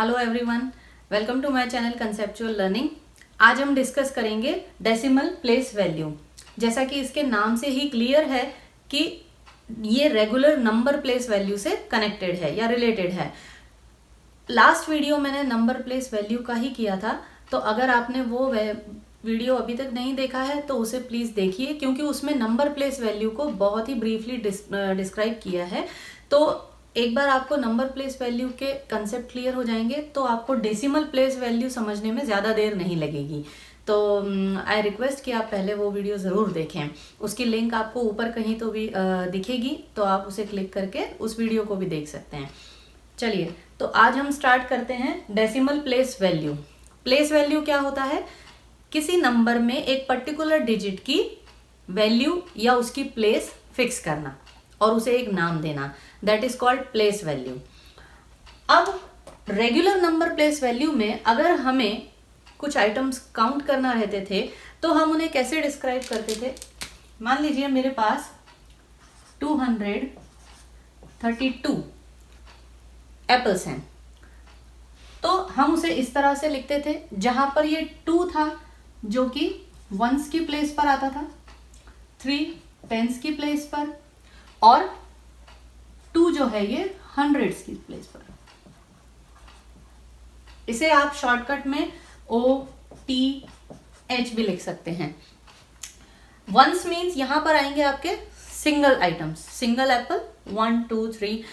Hello everyone, welcome to my channel conceptual learning. आज हम discuss करेंगे डेसिमल प्लेस वैल्यू। जैसा कि इसके नाम से ही क्लियर है कि ये रेगुलर नंबर प्लेस वैल्यू से कनेक्टेड है या रिलेटेड है। लास्ट वीडियो मैंने नंबर प्लेस वैल्यू का ही किया था, तो अगर आपने वो वीडियो अभी तक नहीं देखा है तो उसे प्लीज़ देखिए, क्योंकि उसमें नंबर प्लेस वैल्यू को बहुत ही ब्रीफली डिस्क्राइब किया है। तो एक बार आपको नंबर प्लेस वैल्यू के कंसेप्ट क्लियर हो जाएंगे तो आपको डेसिमल प्लेस वैल्यू समझने में ज़्यादा देर नहीं लगेगी। तो आई रिक्वेस्ट कि आप पहले वो वीडियो ज़रूर देखें। उसकी लिंक आपको ऊपर कहीं तो भी दिखेगी, तो आप उसे क्लिक करके उस वीडियो को भी देख सकते हैं। चलिए, तो आज हम स्टार्ट करते हैं decimal place value. Place value क्या होता है? किसी नंबर में एक पर्टिकुलर डिजिट की वैल्यू या उसकी प्लेस फिक्स करना और उसे एक नाम देना, that is called place value. अब रेगुलर नंबर प्लेस वैल्यू में अगर हमें कुछ आइटम्स काउंट करना रहते थे तो हम उन्हें कैसे डिस्क्राइब करते थे? मान लीजिए मेरे पास 232 एप्पल्स हैं, तो हम उसे इस तरह से लिखते थे, जहां पर ये 2 था जो कि वंस की प्लेस पर आता था, 3 टेंस की प्लेस पर, और 2 जो है ये हंड्रेड्स की प्लेस पर। इसे आप शॉर्टकट में OTH भी लिख सकते हैं। वंस मीन्स यहां पर आएंगे आपके single items, single apple 1 2 3।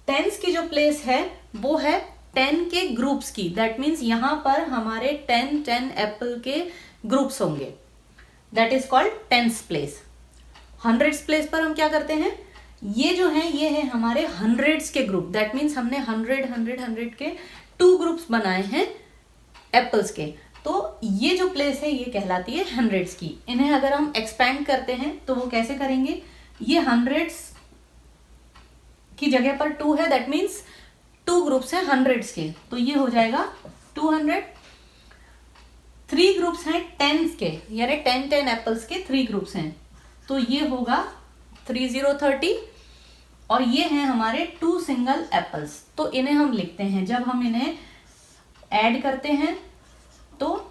Tens की जो प्लेस है वो है 10 के ग्रुप्स की, दैट मीन्स यहां पर हमारे 10 एप्पल के ग्रुप्स होंगे, that is called tens place. Hundreds place पर हम क्या करते हैं? ये जो है ये है हमारे हंड्रेड्स के ग्रुप, दैट मीन्स हमने 100 के 2 ग्रुप्स बनाए हैं एप्पल्स के, तो ये जो प्लेस है ये कहलाती है हंड्रेड्स की। इन्हें अगर हम एक्सपैंड करते हैं तो वो कैसे करेंगे? ये हंड्रेड्स की जगह पर 2 है, दैट मीन्स 2 ग्रुप्स हैं हंड्रेड्स के, तो ये हो जाएगा 200। 3 ग्रुप्स हैं टेंस के, यानी 10 एप्पल्स के 3 ग्रुप्स हैं, तो ये होगा 30 और ये हैं हमारे 2 सिंगल एप्पल्स। तो इन्हें हम लिखते हैं, जब हम इन्हें ऐड करते हैं तो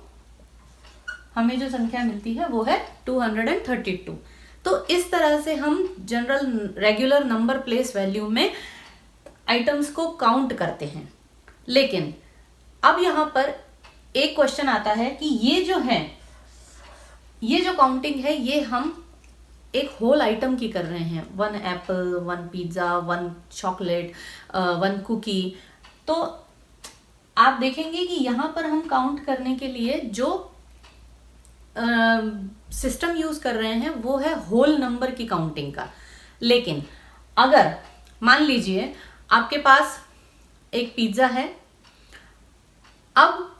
हमें जो संख्या मिलती है वो है 232। तो इस तरह से हम general regular number place value में आइटम्स को काउंट करते हैं। लेकिन अब यहां पर एक क्वेश्चन आता है कि ये जो है, ये जो काउंटिंग है, ये हम एक होल आइटम की कर रहे हैं। 1 एप्पल, 1 पिज्ज़ा, 1 चॉकलेट, 1 कुकी। तो आप देखेंगे कि यहाँ पर हम काउंट करने के लिए जो सिस्टम यूज कर रहे हैं वो है होल नंबर की काउंटिंग का। लेकिन अगर मान लीजिए आपके पास एक पिज्ज़ा है, अब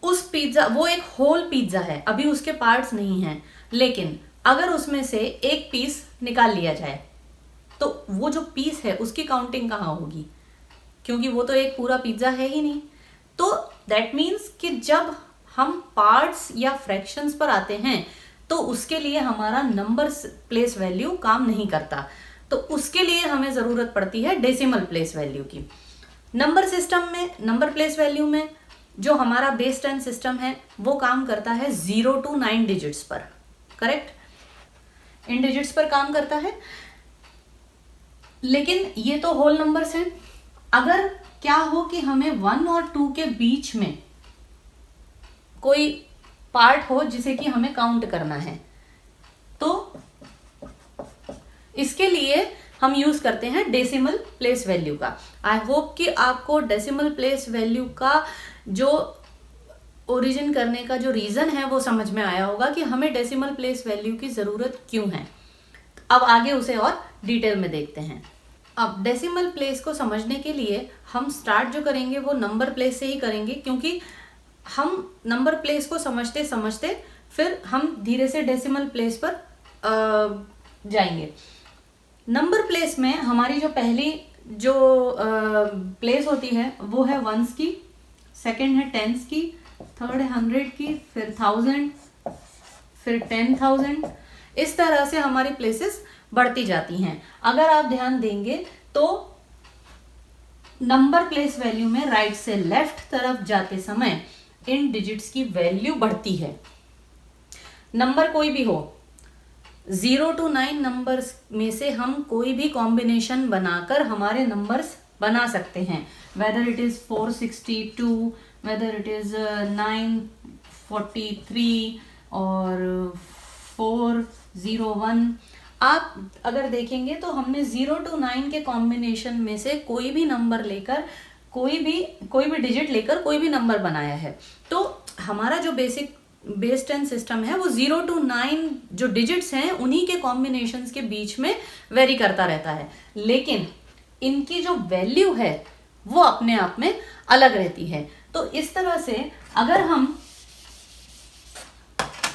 उस पिज्ज़ा, वो एक होल पिज्ज़ा है, अभी उसके पार्ट्स नहीं हैं, लेकिन अगर उसमें से एक पीस निकाल लिया जाए तो वो जो पीस है उसकी काउंटिंग कहाँ होगी? क्योंकि वो तो एक पूरा पिज्ज़ा है ही नहीं। तो दैट मीन्स कि जब हम पार्ट्स या फ्रैक्शंस पर आते हैं तो उसके लिए हमारा नंबर प्लेस वैल्यू काम नहीं करता, तो उसके लिए हमें ज़रूरत पड़ती है डेसिमल प्लेस वैल्यू की। नंबर सिस्टम में, नंबर प्लेस वैल्यू में जो हमारा बेस 10 सिस्टम है वो काम करता है 0 to 9 डिजिट्स पर, करेक्ट? इन डिजिट्स पर काम करता है। लेकिन ये तो होल नंबर्स हैं। अगर क्या हो कि हमें 1 और 2 के बीच में कोई पार्ट हो जिसे कि हमें काउंट करना है, तो इसके लिए हम यूज करते हैं डेसिमल प्लेस वैल्यू का। आई होप कि आपको डेसिमल प्लेस वैल्यू का जो ओरिजिन करने का जो रीजन है वो समझ में आया होगा कि हमें डेसिमल प्लेस वैल्यू की जरूरत क्यों है। अब आगे उसे और डिटेल में देखते हैं। अब डेसिमल प्लेस को समझने के लिए हम स्टार्ट जो करेंगे वो नंबर प्लेस से ही करेंगे, क्योंकि हम नंबर प्लेस को समझते समझते फिर हम धीरे से डेसिमल प्लेस पर जाएंगे। नंबर प्लेस में हमारी जो पहली जो प्लेस होती है वो है वंस की, सेकंड है टेंस की, थर्ड है 100 की, फिर 1000, फिर 10,000। इस तरह से हमारी प्लेसेस बढ़ती जाती हैं। अगर आप ध्यान देंगे तो नंबर प्लेस वैल्यू में राइट से लेफ्ट तरफ जाते समय इन डिजिट्स की वैल्यू बढ़ती है। नंबर कोई भी हो, 0 to 9 नंबर्स में से हम कोई भी कॉम्बिनेशन बनाकर हमारे नंबर्स बना सकते हैं, whether it is 462, whether it is 943 और 401। आप अगर देखेंगे तो हमने 0 to 9 के कॉम्बिनेशन में से कोई भी नंबर लेकर कोई भी डिजिट लेकर कोई भी नंबर बनाया है। तो हमारा जो बेसिक बेस 10 सिस्टम है वो 0 to 9 जो डिजिट्स हैं उन्हीं के कॉम्बिनेशंस के बीच में वेरी करता रहता है, लेकिन इनकी जो वैल्यू है वो अपने आप में अलग रहती है। तो इस तरह से अगर हम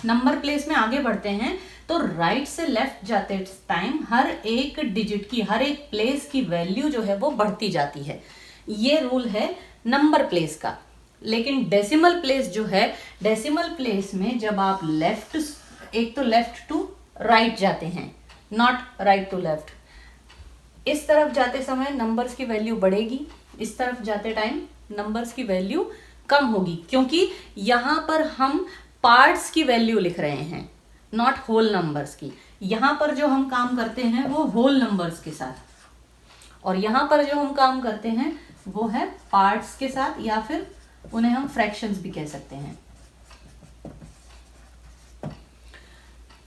नंबर प्लेस में आगे बढ़ते हैं तो राइट से लेफ्ट जाते टाइम हर एक डिजिट की, हर एक प्लेस की वैल्यू जो है वो बढ़ती जाती है। ये रूल है नंबर प्लेस का। लेकिन डेसिमल प्लेस जो है, डेसिमल प्लेस में जब आप एक तो लेफ्ट टू राइट जाते हैं, नॉट राइट टू लेफ्ट, इस तरफ जाते समय नंबर्स की वैल्यू बढ़ेगी, इस तरफ जाते टाइम नंबर्स की वैल्यू कम होगी, क्योंकि यहां पर हम पार्ट्स की वैल्यू लिख रहे हैं, नॉट होल नंबर्स की। यहां पर जो हम काम करते हैं वो होल नंबर्स के साथ, और यहां पर जो हम काम करते हैं वो है पार्ट्स के साथ, या फिर उन्हें हम फ्रैक्शंस भी कह सकते हैं।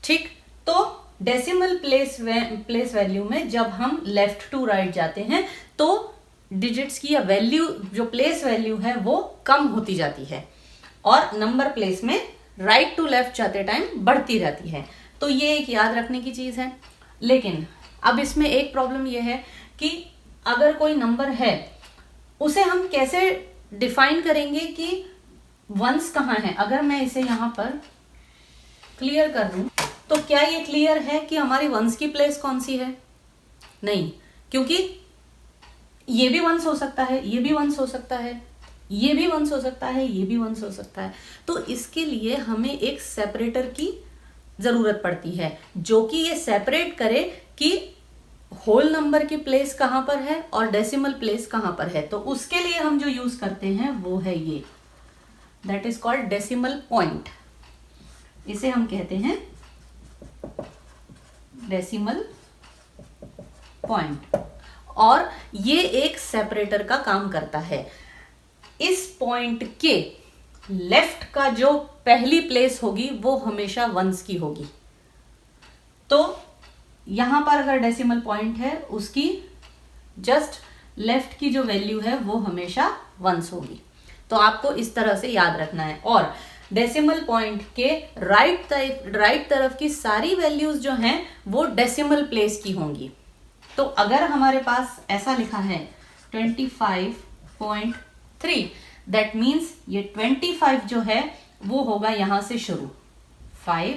ठीक, तो डेसिमल प्लेस वैल्यू में जब हम लेफ्ट टू राइट जाते हैं तो डिजिट्स की या वैल्यू जो प्लेस वैल्यू है वो कम होती जाती है, और नंबर प्लेस में राइट टू लेफ्ट जाते टाइम बढ़ती रहती है। तो ये एक याद रखने की चीज है। लेकिन अब इसमें एक प्रॉब्लम ये है कि अगर कोई नंबर है उसे हम कैसे डिफाइन करेंगे कि वंस कहाँ है। अगर मैं इसे यहां पर क्लियर कर दूं तो क्या ये क्लियर है कि हमारी वंस की प्लेस कौन सी है? नहीं, क्योंकि ये भी वंस हो सकता है, ये भी वंस हो सकता है, ये भी वंस हो सकता है, ये भी वंस हो सकता है। तो इसके लिए हमें एक सेपरेटर की जरूरत पड़ती है जो कि ये सेपरेट करे कि होल नंबर की प्लेस कहां पर है और डेसिमल प्लेस कहां पर है। तो उसके लिए हम जो यूज करते हैं वो है ये, that is called decimal point. इसे हम कहते हैं डेसिमल पॉइंट, और ये एक सेपरेटर का काम करता है। इस पॉइंट के लेफ्ट का जो पहली प्लेस होगी वो हमेशा वंस की होगी। तो यहां पर अगर डेसिमल पॉइंट है उसकी जस्ट लेफ्ट की जो वैल्यू है वो हमेशा वंस होगी। तो आपको इस तरह से याद रखना है। और डेसिमल पॉइंट के राइट तरफ की सारी वैल्यूज जो हैं वो डेसिमल प्लेस की होंगी। तो अगर हमारे पास ऐसा लिखा है 25.3, दैट मीन्स ये 25 जो है वो होगा यहां से शुरू, 5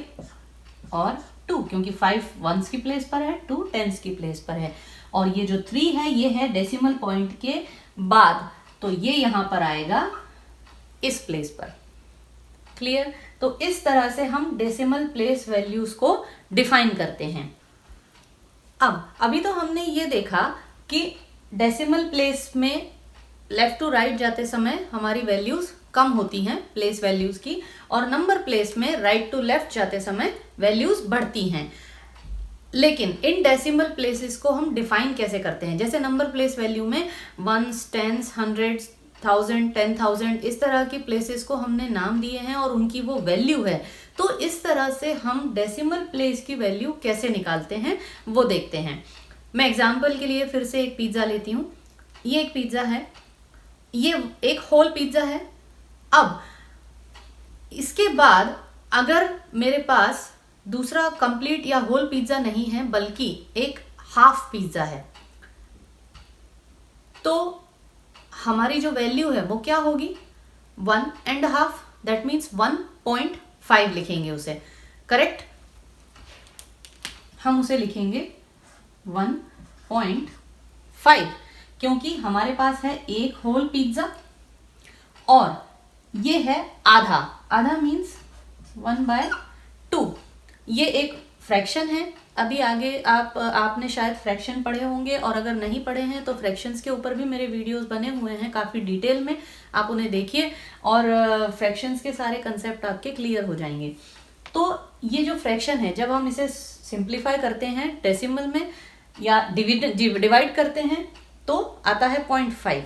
और 2, क्योंकि 5 वंस की प्लेस पर है, 2 टेंस की प्लेस पर है, और ये जो 3 है ये है डेसिमल पॉइंट के बाद, तो ये यहां पर आएगा इस प्लेस पर। क्लियर? तो इस तरह से हम डेसिमल प्लेस वैल्यूज को डिफाइन करते हैं। अभी तो हमने ये देखा कि डेसिमल प्लेस में लेफ्ट टू राइट जाते समय हमारी वैल्यूज कम होती हैं प्लेस वैल्यूज की, और नंबर प्लेस में राइट टू लेफ्ट जाते समय वैल्यूज बढ़ती हैं। लेकिन इन डेसिमल प्लेसेस को हम डिफाइन कैसे करते हैं? जैसे नंबर प्लेस वैल्यू में वंस, टेंस, हंड्रेड्स, 1000, 10,000 इस तरह की प्लेसेस को हमने नाम दिए हैं और उनकी वो वैल्यू है। तो इस तरह से हम डेसिमल प्लेस की वैल्यू कैसे निकालते हैं वो देखते हैं। मैं एग्जांपल के लिए फिर से एक पिज्ज़ा लेती हूँ। ये एक पिज्ज़ा है, ये एक होल पिज्ज़ा है। अब इसके बाद अगर मेरे पास दूसरा कंप्लीट या होल पिज्ज़ा नहीं है बल्कि एक हाफ पिज्ज़ा है, तो हमारी जो वैल्यू है वो क्या होगी? 1.5, दैट मीन्स 1.5 लिखेंगे उसे। करेक्ट? हम उसे लिखेंगे 1.5, क्योंकि हमारे पास है एक होल पिज्जा और ये है आधा मीन्स 1/2। ये एक फ्रैक्शन है, अभी आगे आपने शायद फ्रैक्शन पढ़े होंगे, और अगर नहीं पढ़े हैं तो फ्रैक्शंस के ऊपर भी मेरे वीडियोस बने हुए हैं काफ़ी डिटेल में, आप उन्हें देखिए और फ्रैक्शंस के सारे कंसेप्ट आपके क्लियर हो जाएंगे। तो ये जो फ्रैक्शन है, जब हम इसे सिंप्लीफाई करते हैं डेसिमल में या डिवाइड करते हैं तो आता है 0.5।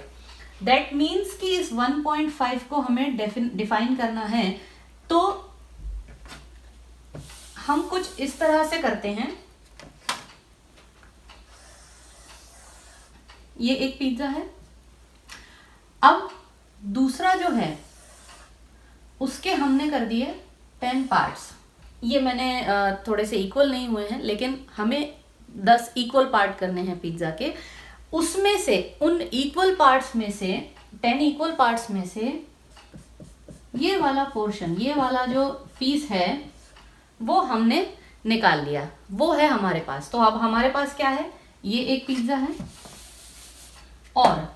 दैट मीन्स कि इस 1.5 को हमें डिफाइन करना है, तो हम कुछ इस तरह से करते हैं। ये एक पिज्जा है। अब दूसरा जो है उसके हमने कर दिए 10 पार्ट्स। ये मैंने थोड़े से इक्वल नहीं हुए हैं, लेकिन हमें 10 इक्वल पार्ट करने हैं पिज्जा के। उसमें से उन इक्वल पार्ट्स में से 10 इक्वल पार्ट्स में से ये वाला पोर्शन, ये वाला जो पीस है वो हमने निकाल लिया, वो है हमारे पास। तो अब हमारे पास क्या है, ये एक पिज्जा है और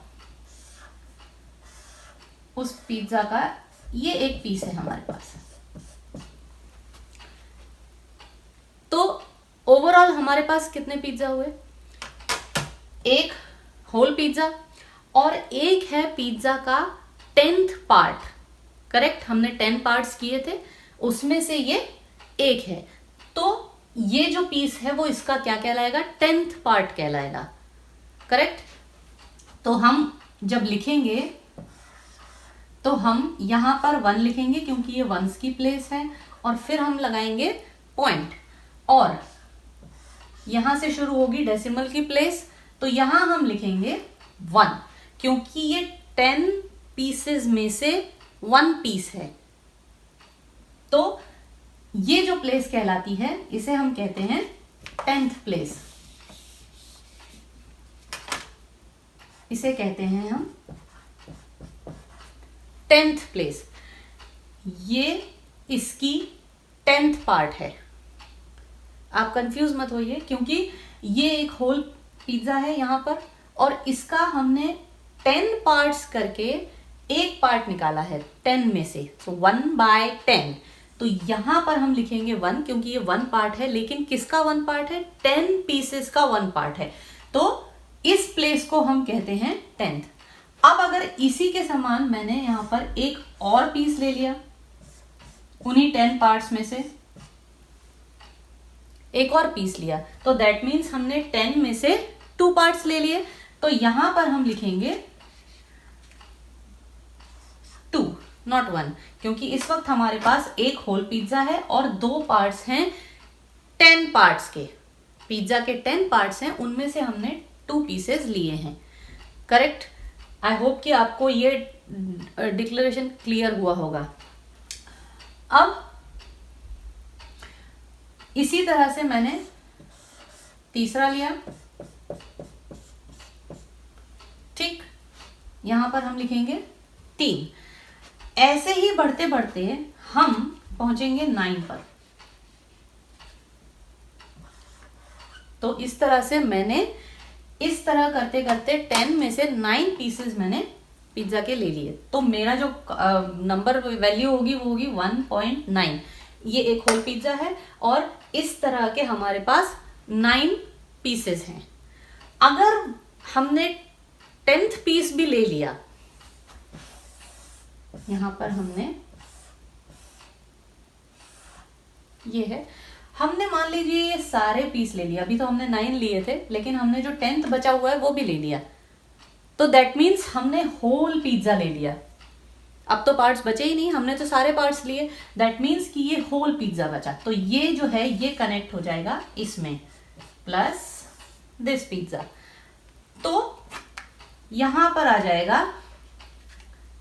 उस पिज्जा का ये एक पीस है हमारे पास। तो ओवरऑल हमारे पास कितने पिज्जा हुए, एक होल पिज्जा और एक है पिज्जा का 10th पार्ट। करेक्ट, हमने 10 पार्ट्स किए थे, उसमें से ये एक है। तो ये जो पीस है वो इसका क्या कहलाएगा, 10th पार्ट कहलाएगा। करेक्ट। तो हम जब लिखेंगे तो हम यहां पर 1 लिखेंगे क्योंकि ये वंस की प्लेस है, और फिर हम लगाएंगे पॉइंट, और यहां से शुरू होगी डेसिमल की प्लेस, तो यहां हम लिखेंगे 1 क्योंकि ये 10 पीसेस में से 1 पीस है। तो ये जो प्लेस कहलाती है इसे हम कहते हैं 10th प्लेस। इसे कहते हैं हम 10th प्लेस। ये इसकी 10th पार्ट है। आप कंफ्यूज मत होइए क्योंकि ये एक होल पिज्जा है यहाँ पर, और इसका हमने 10 पार्ट्स करके एक पार्ट निकाला है 10 में से। तो 1/10। तो यहां पर हम लिखेंगे 1 क्योंकि ये 1 पार्ट है, लेकिन किसका 1 पार्ट है, 10 पीसेस का 1 पार्ट है। तो इस प्लेस को हम कहते हैं 10th। अब अगर इसी के समान मैंने यहां पर एक और पीस ले लिया, उन्हीं 10 पार्ट्स में से एक और पीस लिया, तो दैट मीन्स हमने 10 में से 2 पार्ट्स ले लिए। तो यहां पर हम लिखेंगे 2 नॉट 1, क्योंकि इस वक्त हमारे पास एक होल पिज्जा है और 2 पार्ट्स हैं 10 पार्ट्स के। पिज्जा के 10 पार्ट्स हैं, उनमें से हमने 2 पीसेस लिए हैं। करेक्ट। आई होप कि आपको ये डिक्लेरेशन क्लियर हुआ होगा। अब इसी तरह से मैंने तीसरा लिया, ठीक, यहां पर हम लिखेंगे 3। ऐसे ही बढ़ते बढ़ते हम पहुंचेंगे 9 पर। तो इस तरह से मैंने इस तरह करते करते 10 में से 9 पीसेस मैंने पिज्जा के ले लिए। तो मेरा जो नंबर वैल्यू होगी वो होगी 1.9। ये एक होल पिज्जा है और इस तरह के हमारे पास 9 पीसेस हैं। अगर हमने 10th पीस भी ले लिया, यहां पर हमने ये है, हमने मान लीजिए ये सारे पीस ले लिया। अभी तो हमने 9 लिए थे, लेकिन हमने जो 10th बचा हुआ है वो भी ले लिया। तो दैट मीन्स हमने होल पिज्जा ले लिया। अब तो पार्ट्स बचे ही नहीं, हमने तो सारे पार्ट्स लिए। दैट मीन्स कि ये होल पिज्जा बचा। तो ये जो है ये कनेक्ट हो जाएगा इसमें, प्लस दिस पिज्जा। तो यहां पर आ जाएगा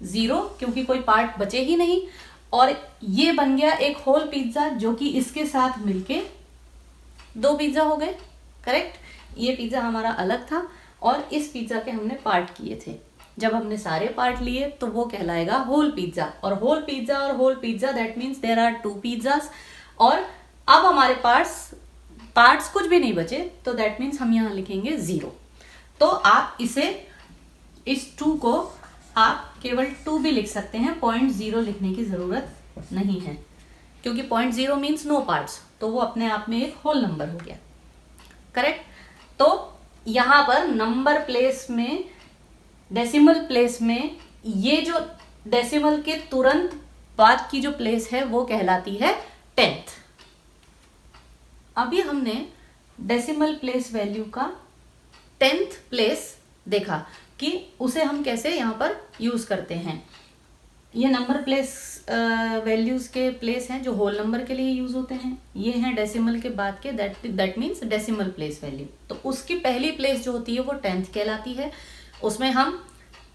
0 क्योंकि कोई पार्ट बचे ही नहीं, और ये बन गया एक होल पिज्जा जो कि इसके साथ मिलके 2 पिज्जा हो गए। करेक्ट। ये पिज्जा हमारा अलग था और इस पिज्जा के हमने पार्ट किए थे। जब हमने सारे पार्ट लिए तो वो कहलाएगा होल पिज्जा। और whole pizza that means there are 2 pizzas. और अब हमारे पार्ट्स कुछ भी नहीं बचे, तो दैट मीन्स हम यहां लिखेंगे 0। तो आप इस 2 को आप केवल 2 भी लिख सकते हैं, 0.0 लिखने की जरूरत नहीं है, क्योंकि 0.0 मीन्स नो पार्ट्स, तो वो अपने आप में एक होल नंबर हो गया। करेक्ट। तो यहाँ पर नंबर प्लेस में, डेसिमल प्लेस में, ये जो डेसिमल के तुरंत बाद की जो प्लेस है वो कहलाती है 10th। अभी हमने डेसिमल प्लेस वैल्यू का 10th प्लेस देखा कि उसे हम कैसे यहाँ पर यूज करते हैं। ये नंबर प्लेस वैल्यूज के प्लेस हैं जो होल नंबर के लिए यूज होते हैं। ये हैं डेसिमल के बाद के, that means decimal place value. तो उसकी पहली प्लेस जो होती है वो 10th कहलाती है। उसमें हम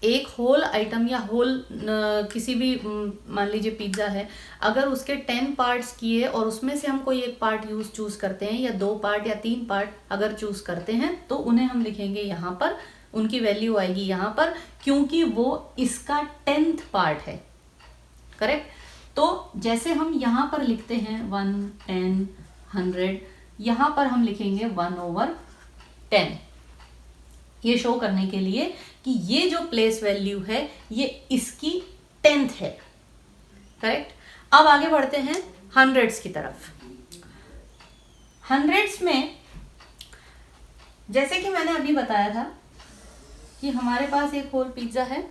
एक होल आइटम या होल किसी भी, मान लीजिए पिज्ज़ा है, अगर उसके 10 पार्ट्स किए और उसमें से हम कोई एक पार्ट चूज करते हैं, या 2 पार्ट या 3 पार्ट अगर चूज करते हैं, तो उन्हें हम लिखेंगे यहाँ पर, उनकी वैल्यू आएगी यहाँ पर, क्योंकि वो इसका 10th पार्ट है। करेक्ट। तो जैसे हम यहाँ पर लिखते हैं 1, 10, 100, यहाँ पर हम लिखेंगे 1/10, ये शो करने के लिए कि ये जो प्लेस वैल्यू है ये इसकी 10th है। करेक्ट। अब आगे बढ़ते हैं हंड्रेड्स की तरफ। हंड्रेड्स में जैसे कि मैंने अभी बताया था कि हमारे पास एक होल पिज्जा है,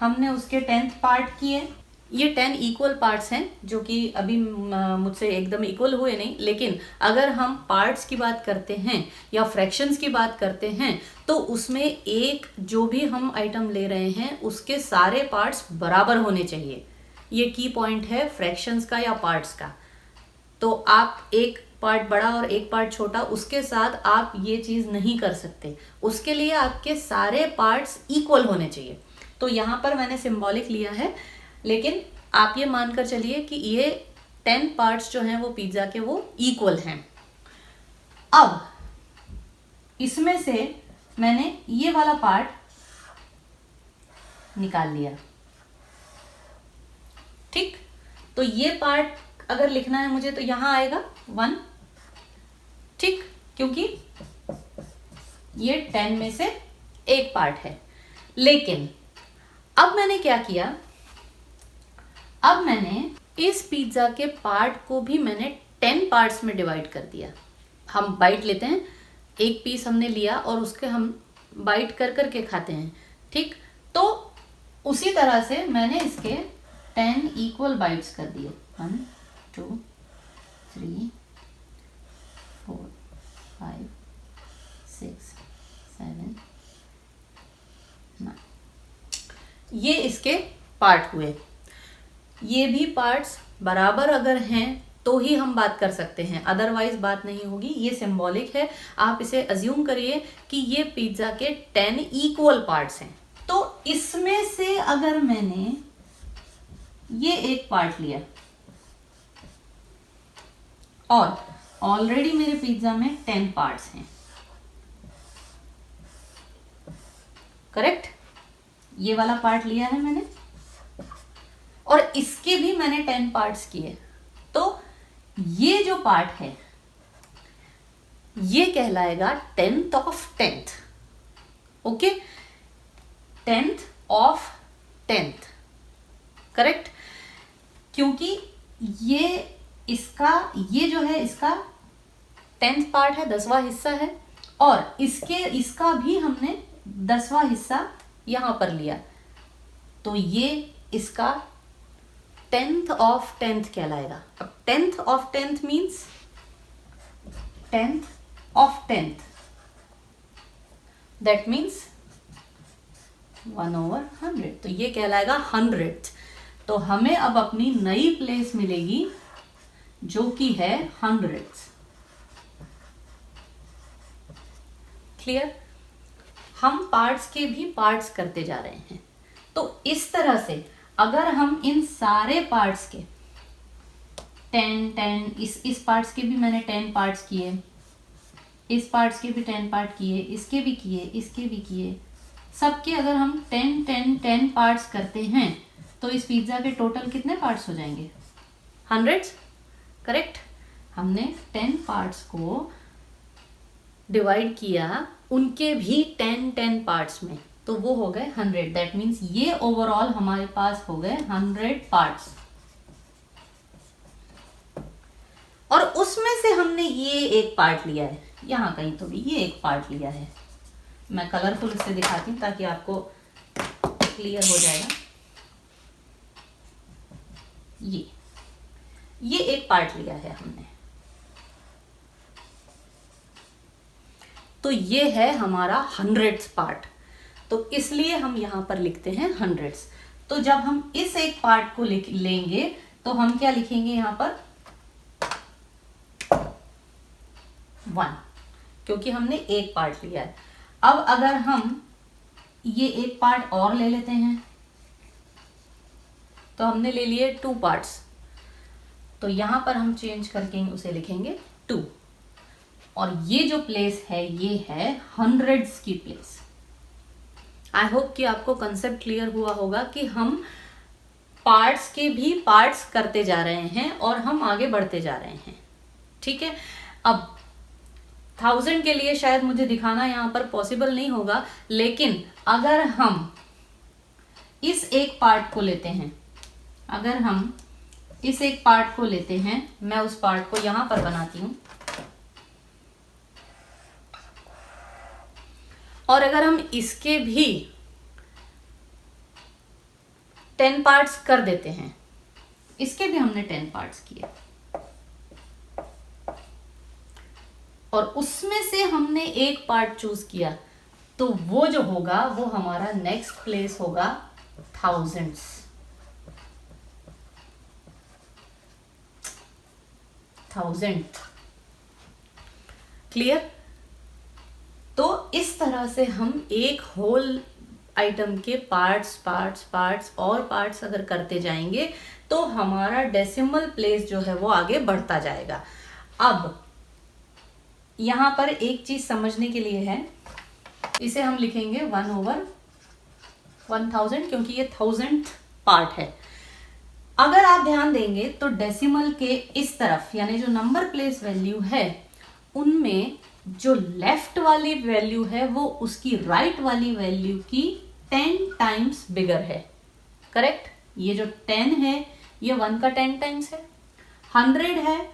हमने उसके 10th पार्ट किए। ये 10 इक्वल पार्ट्स हैं, जो कि अभी मुझसे एकदम इक्वल हुए नहीं, लेकिन अगर हम पार्ट्स की बात करते हैं या फ्रैक्शंस की बात करते हैं तो उसमें एक जो भी हम आइटम ले रहे हैं उसके सारे पार्ट्स बराबर होने चाहिए। ये की पॉइंट है फ्रैक्शंस का या पार्ट्स का। तो आप एक पार्ट बड़ा और एक पार्ट छोटा, उसके साथ आप ये चीज़ नहीं कर सकते। उसके लिए आपके सारे पार्ट्स इक्वल होने चाहिए। तो यहाँ पर मैंने सिंबॉलिक लिया है, लेकिन आप ये मानकर चलिए कि ये 10 पार्ट्स जो हैं वो पिज्जा के वो इक्वल हैं। अब इसमें से मैंने ये वाला पार्ट निकाल लिया। ठीक। तो ये पार्ट अगर लिखना है मुझे तो यहां आएगा 1। ठीक। क्योंकि ये 10 में से एक पार्ट है। लेकिन अब मैंने क्या किया, अब मैंने इस पिज्जा के पार्ट को भी मैंने 10 पार्ट्स में डिवाइड कर दिया। हम बाइट लेते हैं, एक पीस हमने लिया और उसके हम बाइट कर करके खाते हैं। ठीक। तो उसी तरह से मैंने इसके 10 इक्वल बाइट्स कर दिए। 1, 2, 3, 4, 5, 6, 7, 9। ये इसके पार्ट हुए। ये भी पार्ट्स बराबर अगर हैं तो ही हम बात कर सकते हैं, अदरवाइज बात नहीं होगी। ये सिंबॉलिक है, आप इसे अज्यूम करिए कि ये पिज्जा के 10 इक्वल पार्ट्स हैं। तो इसमें से अगर मैंने ये एक पार्ट लिया और ऑलरेडी मेरे पिज्जा में 10 पार्ट्स हैं, करेक्ट। ये वाला पार्ट लिया है मैंने और इसके भी मैंने 10 पार्ट्स किए, तो ये जो पार्ट है ये कहलाएगा 10th of 10th। Okay, 10th of 10th, correct. क्योंकि ये इसका, ये जो है इसका 10th पार्ट है, 10वां हिस्सा है, और इसका भी हमने 10वां हिस्सा यहां पर लिया, तो ये इसका 10th of 10th कहलाएगा। अब 10th of 10th means 10th of 10th, that means 1/100, तो ये कहलाएगा 100th। तो हमें अब अपनी नई प्लेस मिलेगी जो कि है 100th। क्लियर। हम पार्ट्स के भी पार्ट्स करते जा रहे हैं। तो इस तरह से अगर हम इन सारे पार्ट्स के 10, इस पार्ट्स के भी मैंने 10 पार्ट्स किए, इस पार्ट्स के भी 10 पार्ट किए, इसके भी किए, इसके भी किए, सबके अगर हम 10 पार्ट्स करते हैं तो इस पिज्जा के टोटल कितने पार्ट्स हो जाएंगे? 100, करेक्ट। हमने 10 पार्ट्स को डिवाइड किया उनके भी 10 पार्ट्स में, तो वो हो गए 100। दैट मीन्स ये ओवरऑल हमारे पास हो गए 100 पार्ट्स, और उसमें से हमने ये एक पार्ट लिया है, यहाँ कहीं तो भी ये एक पार्ट लिया है। मैं कलरफुल इससे दिखाती हूँ ताकि आपको क्लियर हो जाएगा। ये एक पार्ट लिया है हमने, तो ये है हमारा हंड्रेड्स पार्ट, तो इसलिए हम यहां पर लिखते हैं हंड्रेड्स। तो जब हम इस एक पार्ट को लेंगे तो हम क्या लिखेंगे यहां पर 1, क्योंकि हमने एक पार्ट लिया है। अब अगर हम ये एक पार्ट और ले लेते हैं तो हमने ले लिए 2 पार्ट्स, तो यहां पर हम चेंज करके उसे लिखेंगे 2, और ये जो प्लेस है ये है हंड्रेड्स की प्लेस। आई होप कि आपको कंसेप्ट क्लियर हुआ होगा कि हम पार्ट्स के भी पार्ट्स करते जा रहे हैं और हम आगे बढ़ते जा रहे हैं। ठीक है, अब 1000 के लिए शायद मुझे दिखाना यहां पर पॉसिबल नहीं होगा, लेकिन अगर हम इस एक पार्ट को लेते हैं, अगर हम इस एक पार्ट को लेते हैं, मैं उस पार्ट को यहां पर बनाती हूं, और अगर हम इसके भी 10 पार्ट्स कर देते हैं, इसके भी हमने 10 पार्ट्स किए, और उसमें से हमने एक पार्ट चूज किया, तो वो जो होगा वो हमारा नेक्स्ट प्लेस होगा थाउजेंड्स। क्लियर? तो इस तरह से हम एक होल आइटम के पार्ट्स और पार्ट्स अगर करते जाएंगे तो हमारा डेसिमल प्लेस जो है वो आगे बढ़ता जाएगा। अब यहां पर एक चीज समझने के लिए है, इसे हम लिखेंगे 1/1000, क्योंकि ये 1000th पार्ट है। अगर आप ध्यान देंगे तो डेसिमल के इस तरफ, यानी जो नंबर प्लेस वैल्यू है, उनमें जो लेफ्ट वाली वैल्यू है वो उसकी राइट वाली वैल्यू की 10 टाइम्स बिगर है। करेक्ट? ये जो 10 है ये 1 का 10 टाइम्स है, 100 है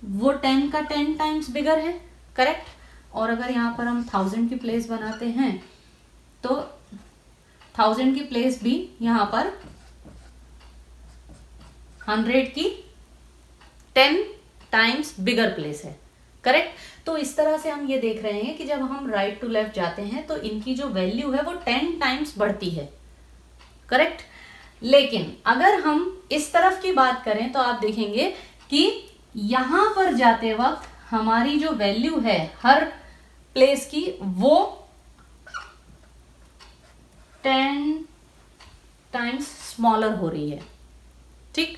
वो 10 का 10 टाइम्स बिगर है। करेक्ट? और अगर यहां पर हम 1000 की प्लेस बनाते हैं तो 1000 की प्लेस भी यहां पर 100 की 10 टाइम्स बिगर प्लेस है। करेक्ट? तो इस तरह से हम ये देख रहे हैं कि जब हम राइट टू लेफ्ट जाते हैं तो इनकी जो वैल्यू है वो 10 टाइम्स बढ़ती है। करेक्ट? लेकिन अगर हम इस तरफ की बात करें तो आप देखेंगे कि यहां पर जाते वक्त हमारी जो वैल्यू है हर प्लेस की वो 10 टाइम्स स्मॉलर हो रही है। ठीक?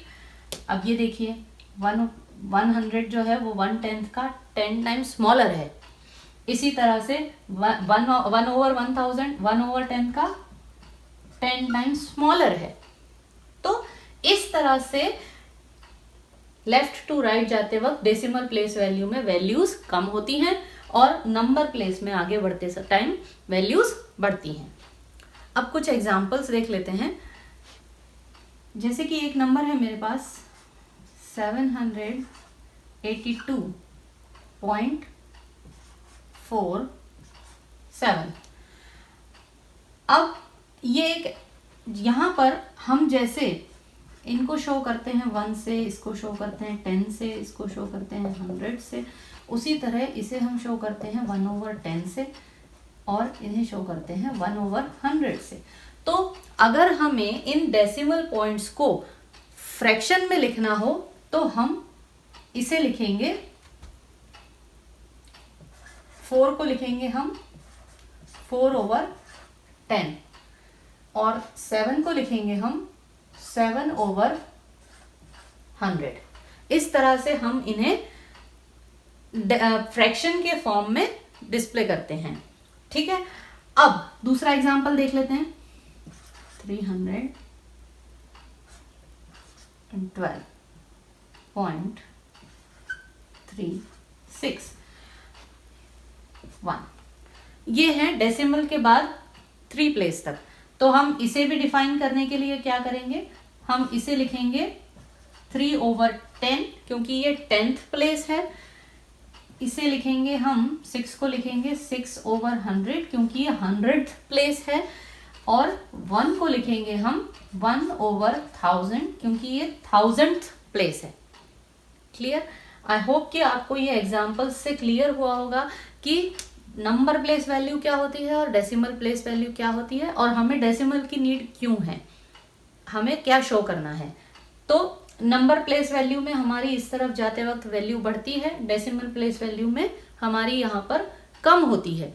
अब ये देखिए 100 जो है वो 1/10 का 10 टाइम्स स्मॉलर है। इसी तरह से 1/1000 1/10 का 10 टाइम्स स्मॉलर है। तो इस तरह से लेफ्ट टू राइट जाते वक्त डेसिमल प्लेस वैल्यू में वैल्यूज कम होती हैं और नंबर प्लेस में आगे बढ़ते टाइम वैल्यूज बढ़ती हैं। अब कुछ एग्जांपल्स देख लेते हैं। जैसे कि एक नंबर है मेरे पास 782.47। अब ये एक, यहां पर हम जैसे इनको शो करते हैं 1 से, इसको शो करते हैं 10 से, इसको शो करते हैं 100 से, उसी तरह इसे हम शो करते हैं 1/10 से और इन्हें शो करते हैं 1/100 से। तो अगर हमें इन डेसिमल पॉइंट्स को फ्रैक्शन में लिखना हो तो हम इसे लिखेंगे, 4 को लिखेंगे हम 4/10 और 7 को लिखेंगे हम 7/100। इस तरह से हम इन्हें फ्रैक्शन के फॉर्म में डिस्प्ले करते हैं। ठीक है? अब दूसरा एग्जांपल देख लेते हैं। 312.361 ये है डेसिमल के बाद 3 प्लेस तक। तो हम इसे भी डिफाइन करने के लिए क्या करेंगे, हम इसे लिखेंगे 3/10, क्योंकि ये 10th प्लेस है। इसे लिखेंगे हम 6 को लिखेंगे 6/100 क्योंकि ये 100th प्लेस है, और 1 को लिखेंगे हम 1/1000 क्योंकि ये 1000th प्लेस है। क्लियर? आई होप कि आपको ये एग्जाम्पल से क्लियर हुआ होगा कि नंबर प्लेस वैल्यू क्या होती है और डेसिमल प्लेस वैल्यू क्या होती है, और हमें डेसिमल की नीड क्यों है, हमें क्या शो करना है। तो नंबर प्लेस वैल्यू में हमारी इस तरफ जाते वक्त वैल्यू बढ़ती है, डेसिमल प्लेस वैल्यू में हमारी यहाँ पर कम होती है,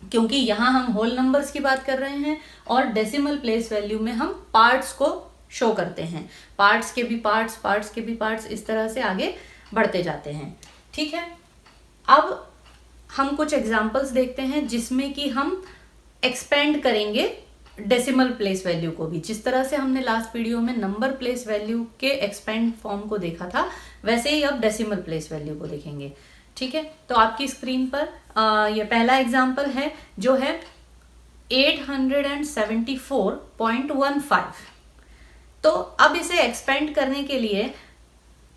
क्योंकि यहाँ हम होल नंबर्स की बात कर रहे हैं और डेसिमल प्लेस वैल्यू में हम पार्ट्स को शो करते हैं। पार्ट्स के भी पार्ट्स, पार्ट्स के भी पार्ट्स, इस तरह से आगे बढ़ते जाते हैं। ठीक है, अब हम कुछ एग्जाम्पल्स देखते हैं जिसमें कि हम एक्सपेंड करेंगे डेसिमल प्लेस वैल्यू को भी। जिस तरह से हमने लास्ट वीडियो में नंबर प्लेस वैल्यू के एक्सपेंड फॉर्म को देखा था, वैसे ही अब डेसिमल प्लेस वैल्यू को देखेंगे। ठीक है, तो आपकी स्क्रीन पर ये पहला एग्जाम्पल है जो है 874.15। तो अब इसे एक्सपेंड करने के लिए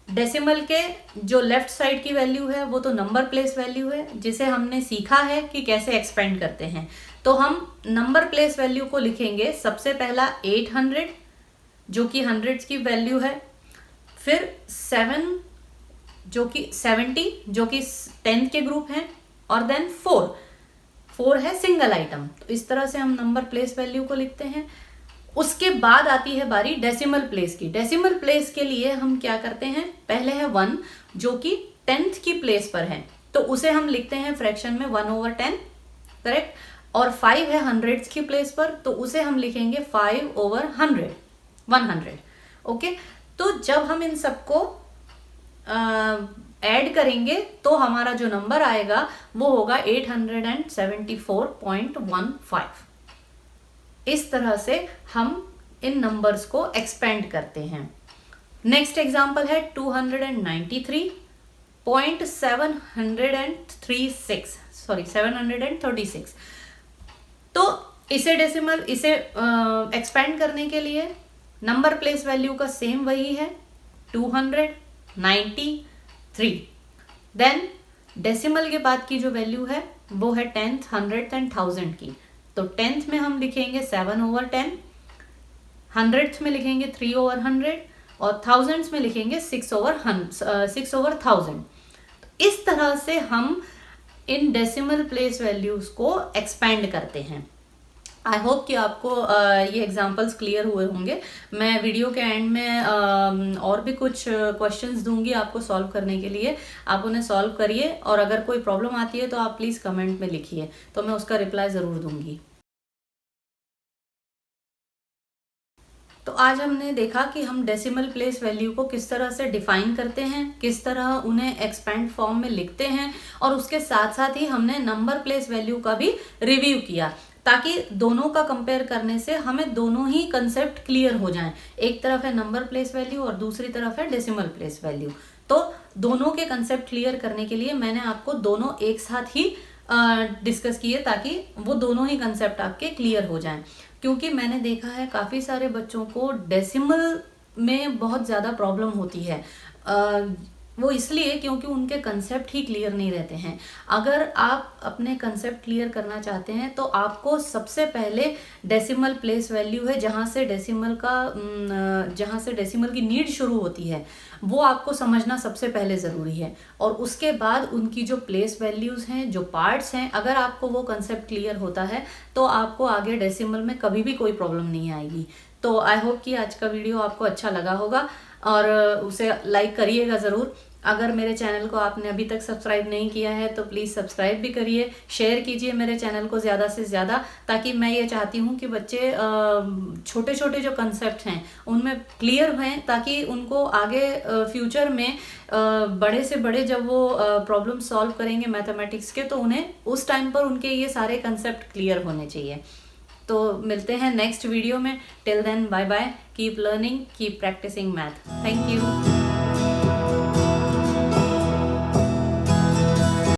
डेसिमल के जो लेफ्ट साइड की वैल्यू है वो तो नंबर प्लेस वैल्यू है, जिसे हमने सीखा है कि कैसे एक्सपेंड करते हैं। तो हम नंबर प्लेस वैल्यू को लिखेंगे सबसे पहला 800 जो कि हंड्रेड्स की वैल्यू है, फिर 7 जो कि 70 जो कि 10th के ग्रुप हैं, और देन 4 है सिंगल आइटम। तो इस तरह से हम नंबर प्लेस वैल्यू को लिखते हैं। उसके बाद आती है बारी डेसिमल प्लेस की। डेसिमल प्लेस के लिए हम क्या करते हैं, पहले है 1 जो कि 10th की प्लेस पर है, तो उसे हम लिखते हैं फ्रैक्शन में 1/10, करेक्ट। और 5 है हंड्रेड्स की प्लेस पर, तो उसे हम लिखेंगे 5/100, 100। ओके, तो जब हम इन सबको ऐड करेंगे तो हमारा जो नंबर आएगा वो होगा 874.15। इस तरह से हम इन नंबर्स को एक्सपेंड करते हैं। नेक्स्ट एग्जांपल है 736। तो इसे एक्सपेंड करने के लिए नंबर प्लेस वैल्यू का सेम वही है 293। देन डेसिमल के बाद की जो वैल्यू है वो है 10th, 100th एंड 1000 की। तो 10th में हम लिखेंगे 7/10, 100th में लिखेंगे 3/100 और 1000th में लिखेंगे 6/1000। इस तरह से हम इन डेसिमल प्लेस वैल्यूज को एक्सपेंड करते हैं। आई होप कि आपको ये एग्जांपल्स क्लियर हुए होंगे। मैं वीडियो के एंड में और भी कुछ क्वेश्चंस दूंगी आपको सॉल्व करने के लिए, आप उन्हें सॉल्व करिए, और अगर कोई प्रॉब्लम आती है तो आप प्लीज़ कमेंट में लिखिए, तो मैं उसका रिप्लाई ज़रूर दूंगी। तो आज हमने देखा कि हम डेसिमल प्लेस वैल्यू को किस तरह से डिफाइन करते हैं, किस तरह उन्हें एक्सपेंड फॉर्म में लिखते हैं, और उसके साथ साथ ही हमने नंबर प्लेस वैल्यू का भी रिव्यू किया, ताकि दोनों का कंपेयर करने से हमें दोनों ही कंसेप्ट क्लियर हो जाएं। एक तरफ है नंबर प्लेस वैल्यू और दूसरी तरफ है डेसिमल प्लेस वैल्यू। तो दोनों के कंसेप्ट क्लियर करने के लिए मैंने आपको दोनों एक साथ ही डिस्कस किए, ताकि वो दोनों ही कंसेप्ट आपके क्लियर हो जाएं। क्योंकि मैंने देखा है काफ़ी सारे बच्चों को डेसिमल में बहुत ज़्यादा प्रॉब्लम होती है। वो इसलिए क्योंकि उनके कंसेप्ट ही क्लियर नहीं रहते हैं। अगर आप अपने कंसेप्ट क्लियर करना चाहते हैं तो आपको सबसे पहले डेसिमल प्लेस वैल्यू है, जहाँ से डेसिमल की नीड शुरू होती है, वो आपको समझना सबसे पहले ज़रूरी है। और उसके बाद उनकी जो प्लेस वैल्यूज़ हैं, जो पार्ट्स हैं, अगर आपको वो कंसेप्ट क्लियर होता है तो आपको आगे डेसिमल में कभी भी कोई प्रॉब्लम नहीं आएगी। तो आई होप कि आज का वीडियो आपको अच्छा लगा होगा, और उसे लाइक करिएगा ज़रूर। अगर मेरे चैनल को आपने अभी तक सब्सक्राइब नहीं किया है तो प्लीज़ सब्सक्राइब भी करिए, शेयर कीजिए मेरे चैनल को ज़्यादा से ज़्यादा, ताकि मैं ये चाहती हूँ कि बच्चे छोटे छोटे जो कंसेप्ट हैं उनमें क्लियर हैं, ताकि उनको आगे फ्यूचर में बड़े से बड़े जब वो प्रॉब्लम सॉल्व करेंगे मैथमेटिक्स के, तो उन्हें उस टाइम पर उनके ये सारे कंसेप्ट क्लियर होने चाहिए। तो मिलते हैं नेक्स्ट वीडियो में। Till then bye bye, keep learning, keep practising math. Thank you.